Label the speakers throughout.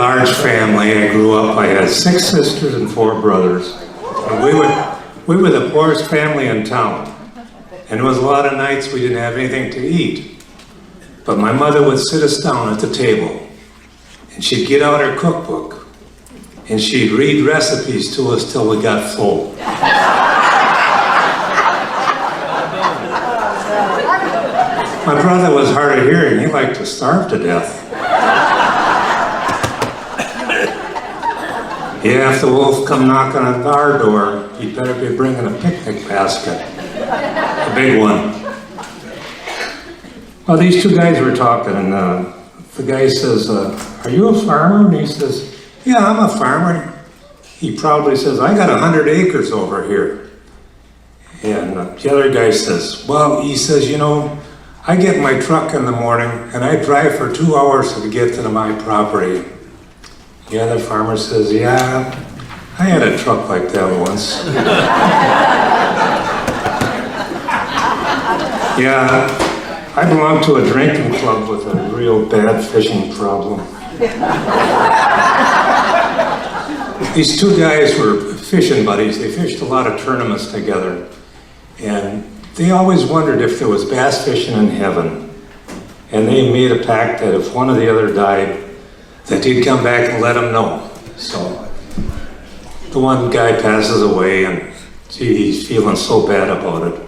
Speaker 1: large family. I grew up, I had 6 sisters and 4 brothers. And we were the poorest family in town. And there was a lot of nights we didn't have anything to eat. But my mother would sit us down at the table, and she'd get out her cookbook, and she'd read recipes to us till we got full. My brother was hard of hearing. He liked to starve to death. Yeah, if the wolf come knocking on our door, he'd better be bringing a picnic basket. A big one. Well, these 2 guys were talking, and the guy says, are you a farmer? And he says, yeah, I'm a farmer. He proudly says, I got 100 acres over here. And the other guy says, well, he says, you know, I get in my truck in the morning, and I drive for 2 hours to get to my property. The other farmer says, yeah, I had a truck like that once. Yeah, I belong to a drinking club with a real bad fishing problem. These 2 guys were fishing buddies. They fished a lot of tournaments together. And they always wondered if there was bass fishing in heaven. And they made a pact that if one or the other died, that he'd come back and let them know. So the one guy passes away, and gee, he's feeling so bad about it.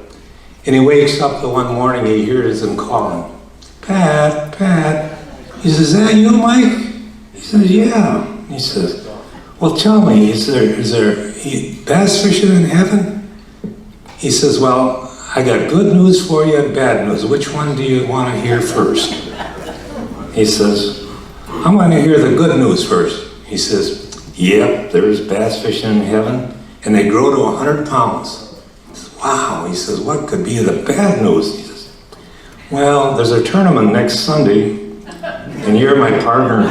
Speaker 1: And he wakes up the one morning, he hears him calling, Pat, Pat. He says, is that you, Mike? He says, yeah. He says, well, tell me, is there bass fishing in heaven? He says, well, I got good news for you and bad news. Which one do you want to hear first? He says, I want to hear the good news first. He says, yep, there's bass fishing in heaven, and they grow to 100 pounds. He says, wow. He says, what could be the bad news? He says, well, there's a tournament next Sunday, and you're my partner.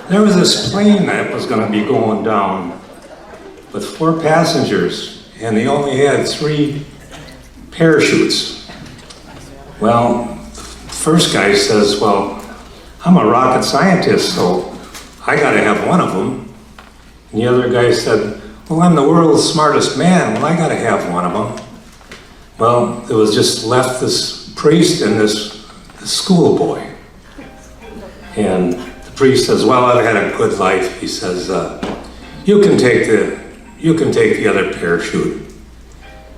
Speaker 1: There was this plane that was going to be going down with 4 passengers, and they only had 3 parachutes. Well, the first guy says, well, I'm a rocket scientist, so I got to have one of them. And the other guy said, well, I'm the world's smartest man, well, I got to have one of them. Well, there was just left this priest and this schoolboy. And the priest says, well, I've had a good life. He says, you can take the other parachute.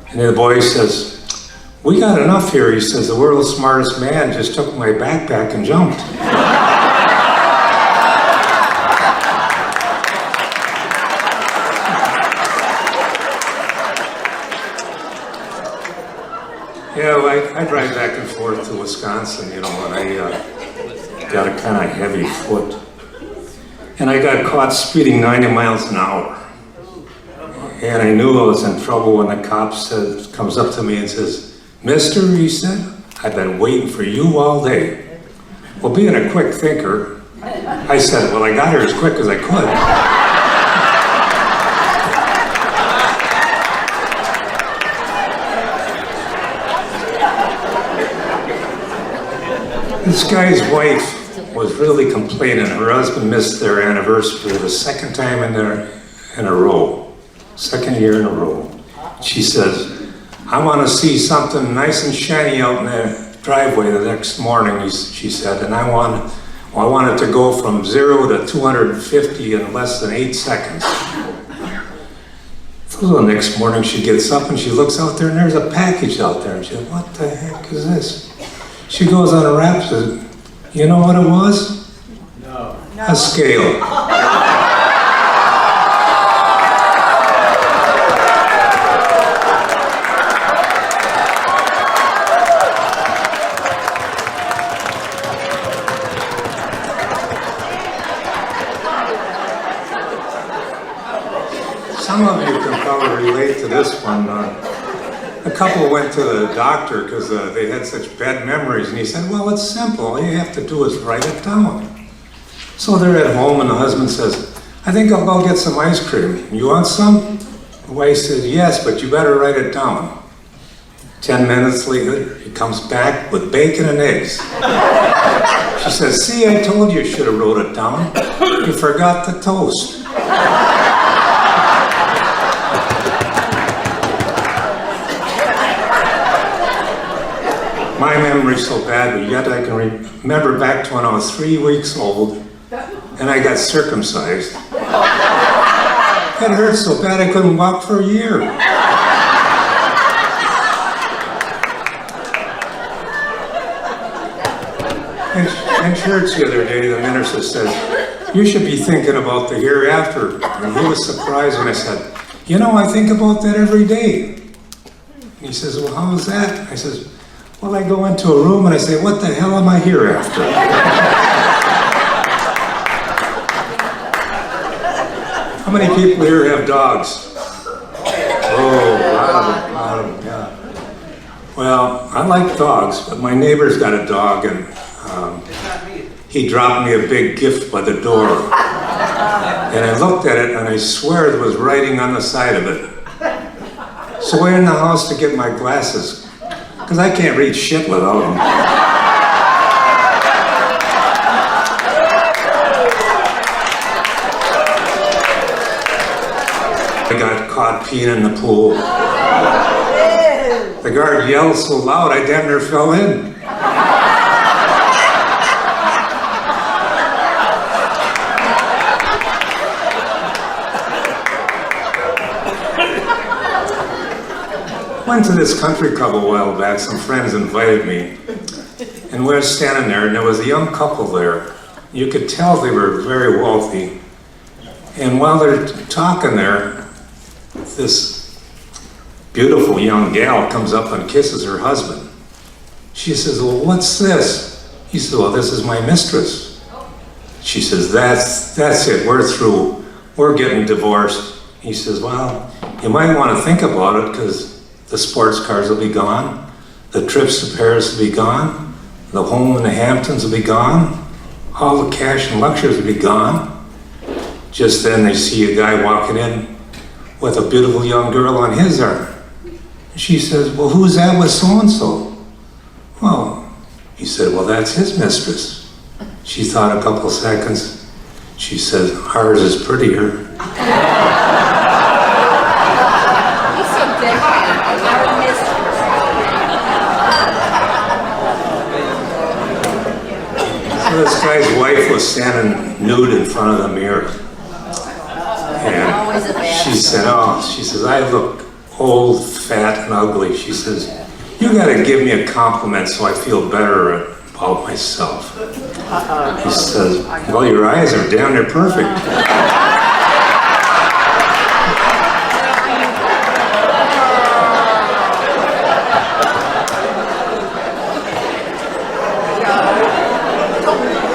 Speaker 1: And the boy says, we got enough here. He says, the world's smartest man just took my backpack and jumped. Yeah, well, I drive back and forth to Wisconsin, you know, and I got a kind of heavy foot. And I got caught speeding 90 miles an hour. And I knew I was in trouble when the cop comes up to me and says, Mister, he said, I've been waiting for you all day. Well, being a quick thinker, I said, well, I got here as quick as I could. This guy's wife was really complaining. Her husband missed their anniversary for the second time in a row. Second year in a row. She says, I want to see something nice and shiny out in the driveway the next morning, she said, and I want it to go from 0 to 250 in less than 8 seconds. So the next morning she gets up and she looks out there and there's a package out there. And she said, what the heck is this? She goes on a rap and says, you know what it was? No. A scale. Some of you can probably relate to this one. A couple went to the doctor because they had such bad memories, and he said, well, it's simple. All you have to do is write it down. So they're at home, and the husband says, I think I'll go get some ice cream. You want some? The wife says, yes, but you better write it down. 10 minutes later, he comes back with bacon and eggs. She says, see, I told you should have wrote it down. You forgot the toast. My memory's so bad, but yet I can remember back to when I was 3 weeks old and I got circumcised. It hurt so bad I couldn't walk for a year. In church the other day, the minister said, you should be thinking about the hereafter. And he was surprised when I said, you know, I think about that every day. He says, well, how is that? I says, well, I go into a room and I say, what the hell am I here after? How many people here have dogs? Oh, a lot of them, yeah. Well, I like dogs, but my neighbor's got a dog and he dropped me a big gift by the door. And I looked at it and I swear there was writing on the side of it. So I went in the house to get my glasses, because I can't read shit without them. I got caught peeing in the pool. The guard yelled so loud I damn near fell in. Went to this country club a while back. Some friends invited me, and we were standing there, and there was a young couple there. You could tell they were very wealthy. And while they're talking there, this beautiful young gal comes up and kisses her husband. She says, well, what's this? He says, well, this is my mistress. She says, that's it, we're through. We're getting divorced. He says, well, you might want to think about it, because the sports cars will be gone, the trips to Paris will be gone, the home in the Hamptons will be gone, all the cash and luxuries will be gone. Just then they see a guy walking in with a beautiful young girl on his arm. She says, well, who's that with so-and-so? Well, he said, well, that's his mistress. She thought a couple seconds. She says, ours is prettier. This guy's wife was standing nude in front of the mirror. And she said, I look old, fat, and ugly. She says, you gotta give me a compliment so I feel better about myself. He says, well, your eyes are damn near perfect.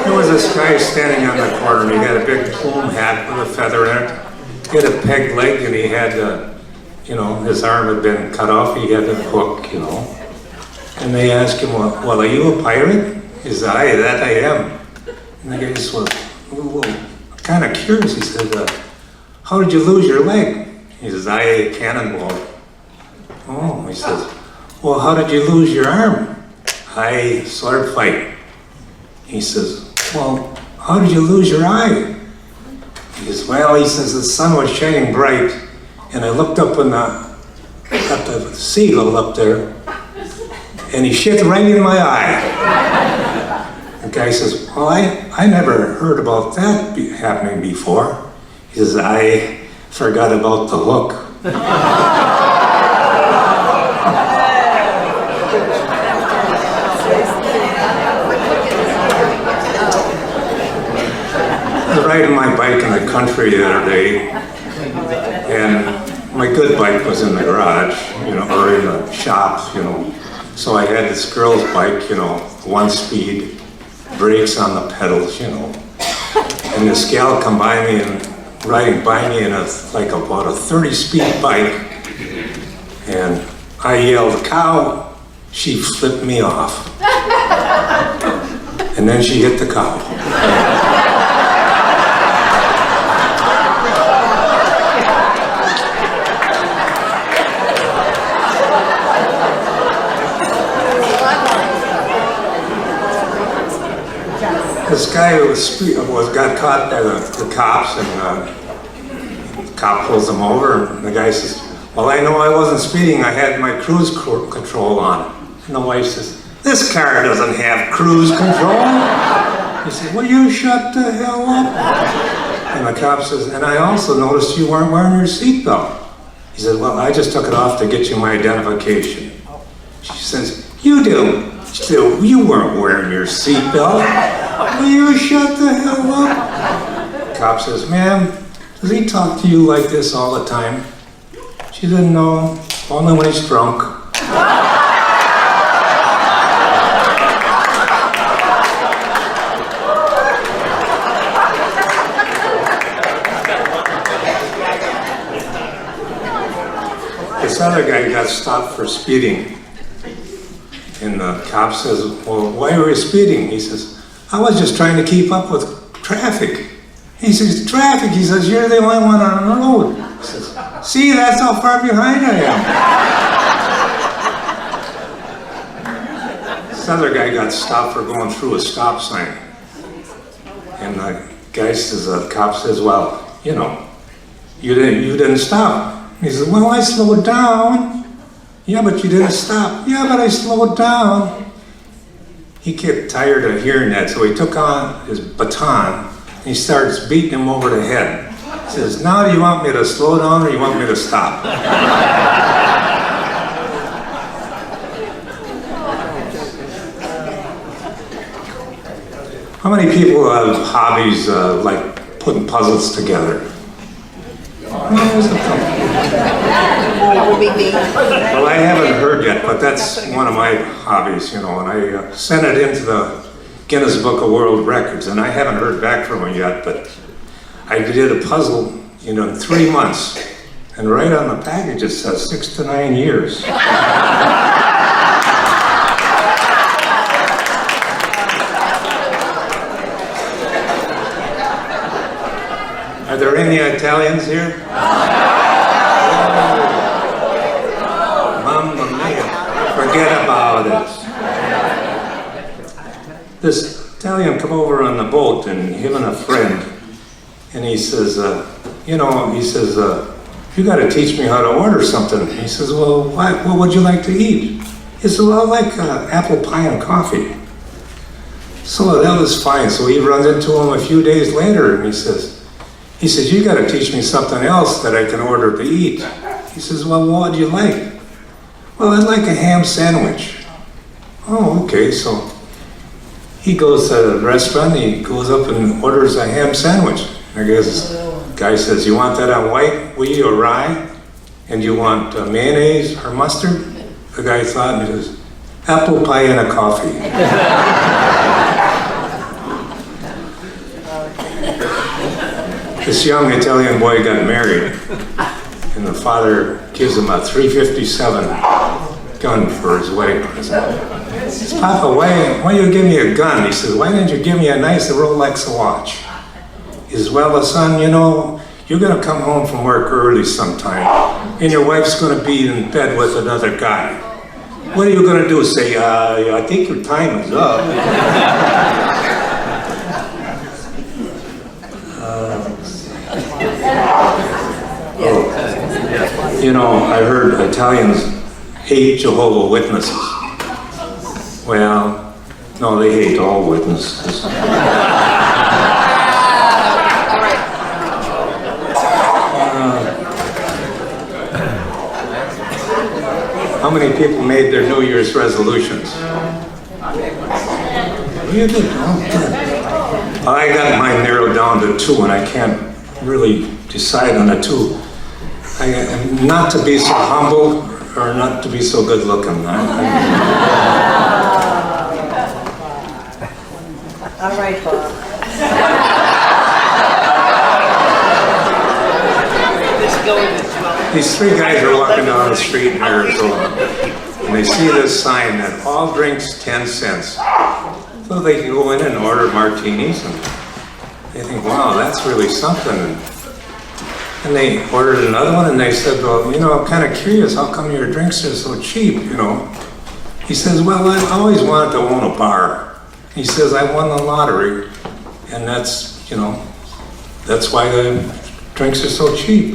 Speaker 1: There was this guy standing on the corner, and he had a big plume hat with a feather in it. He had a peg leg, and he had, his arm had been cut off. He had a hook, And they asked him, well, are you a pirate? He said, aye, that I am. And the guy just was kind of curious. He said, how did you lose your leg? He says, I cannonball. Oh, he says, well, how did you lose your arm? I sword fight. He says, well, how did you lose your eye? He says, well, the sun was shining bright, and I looked up at the seagull up there, and he shit right in my eye. The guy says, well, I never heard about that happening before. He says, I forgot about the hook. I was riding my bike in the country the other day, and my good bike was in the garage, or in the shop, So I had this girl's bike, 1 speed, brakes on the pedals, And this gal come by me and riding by me in about a 30-speed bike, and I yelled, cow. She flipped me off, and then she hit the cow. This guy got caught by the cops, and the cop pulls him over, and the guy says, well, I know I wasn't speeding, I had my cruise control on. And the wife says, this car doesn't have cruise control. He said, well, you shut the hell up. And the cop says, and I also noticed you weren't wearing your seatbelt. He said, well, I just took it off to get you my identification. She says, you do. She said, you weren't wearing your seatbelt. Will you shut the hell up? Cop says, ma'am, does he talk to you like this all the time? She didn't know, only when he's drunk. This other guy got stopped for speeding. And the cop says, well, why were you speeding? He says, I was just trying to keep up with traffic. He says, traffic? He says, you're the only one on the road. He says, see, that's how far behind I am. This other guy got stopped for going through a stop sign. And the guy says, the cop says, well, you know, you didn't stop. He says, well, I slowed down. Yeah, but you didn't stop. Yeah, but I slowed down. He get tired of hearing that, so he took on his baton and he starts beating him over the head. He says, now do you want me to slow down or you want me to stop? How many people have hobbies like putting puzzles together? Well, I haven't heard yet, but that's one of my hobbies, you know, and I sent it into the Guinness Book of World Records, and I haven't heard back from him yet, but I did a puzzle, you know, in 3 months, and right on the package it says 6 to 9 years. Are there any Italians here? Mamma mia, forget about it. This Italian come over on the boat, and him and a friend, and he says, you know, he says, you got to teach me how to order something. He says, well, what would you like to eat? He says, well, I like apple pie and coffee. So that was fine. So he runs into him a few days later, and he says, you got to teach me something else that I can order to eat. He says, well, what would you like? Well, I'd like a ham sandwich. Oh, okay. So he goes to the restaurant, he goes up and orders a ham sandwich. I guess the guy says, you want that on white, wheat, or rye? And you want mayonnaise or mustard? The guy thought, and he says, apple pie and a coffee. This young Italian boy got married, and the father gives him a .357 gun for his wedding present. He says, Papa, why you give me a gun? He says, why didn't you give me a nice Rolex watch? He says, well, son, you know, you're going to come home from work early sometime, and your wife's going to be in bed with another guy. What are you going to do? Say, I think your time is up. You know, I heard Italians hate Jehovah's Witnesses. Well, no, they hate all witnesses. How many people made their New Year's resolutions? You did? Oh, good. I got mine narrowed down to 2, and I can't really decide on the 2. Not to be so humble or not to be so good looking.
Speaker 2: All right, Bob.
Speaker 1: These 3 guys are walking down the street in Arizona, and they see this sign that all drinks 10 cents. So they can go in and order martinis, and they think, wow, that's really something. And they ordered another one, and they said, well, you know, I'm kind of curious, how come your drinks are so cheap, you know? He says, well, I always wanted to own a bar. He says, I won the lottery, And that's, you know, that's why the drinks are so cheap.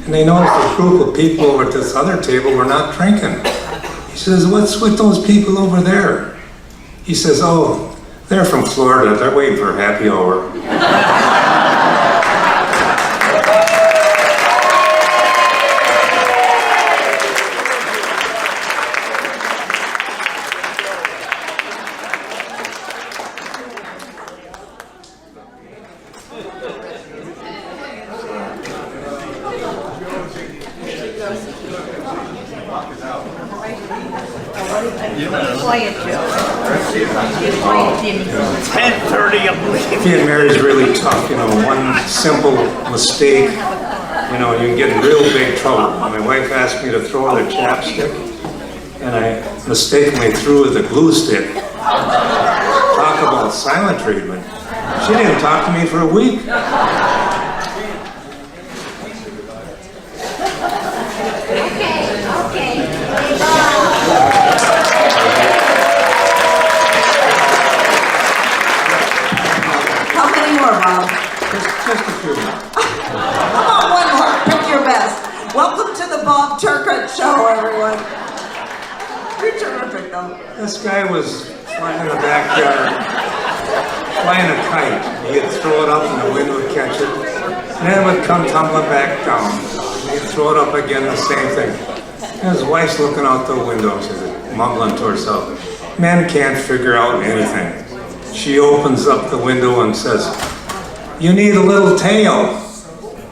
Speaker 1: And they noticed a group of people over at this other table were not drinking. He says, what's with those people over there? He says, oh, they're from Florida. They're waiting for happy hour.
Speaker 2: Quiet, Joe. Quiet, Jimmy.
Speaker 3: 10:30, I believe.
Speaker 1: Being married is really tough, you know, one simple mistake, you know, you can get in real big trouble. My wife asked me to throw the chapstick, and I mistakenly threw the glue stick. Talk about silent treatment. She didn't talk to me for a week. Just a few more.
Speaker 2: Come on, one more. Pick your best. Welcome to the Bob Turcotte Show, everyone. You're terrific, though.
Speaker 1: This guy was flying in the backyard, flying a kite. He'd throw it up and the wind would catch it, and then it would come tumbling back down. He'd throw it up again, the same thing. And his wife's looking out the window, she's mumbling to herself. Men can't figure out anything. She opens up the window and says, you need a little tail.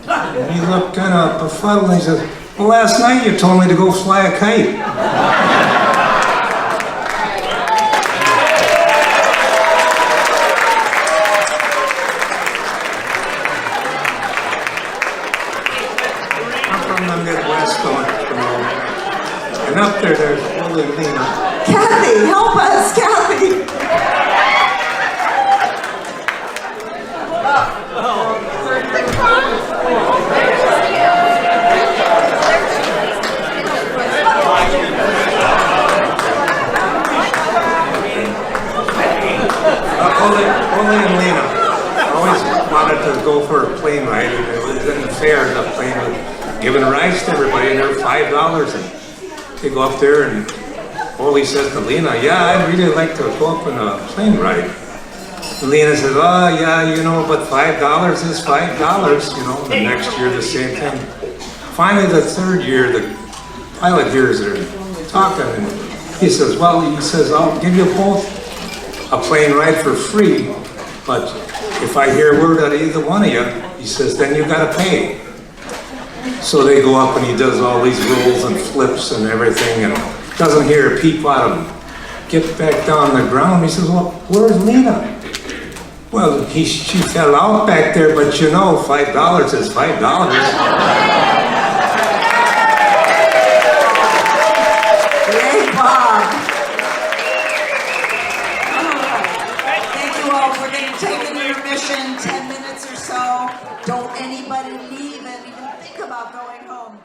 Speaker 1: And he looked kind of befuddled and he says, well, last night you told me to go fly a kite. I'm from the Midwest, you know, and up there's Holy Lena.
Speaker 2: Kathy, help us, Kathy.
Speaker 1: Holy and Lena always wanted to go for a plane ride. It was in the fair, the plane was giving rides to everybody, and they're $5. And they go up there, and Holy says to Lena, yeah, I'd really like to go up on a plane ride. And Lena says, oh, yeah, you know, but $5 is $5, you know. The next year, the same thing. Finally, the third year, the pilot hears her talking, and he says, well, I'll give you both a plane ride for free, but if I hear a word out of either one of you, he says, then you gotta pay. So they go up and he does all these rolls and flips and everything and doesn't hear a peep out of him. Gets back down on the ground, he says, well, where's Lena? Well, she fell out back there, but you know, $5 is $5.
Speaker 2: Great, Bob. We're going to take an intermission, 10 minutes or so. Don't anybody leave and even think about going home.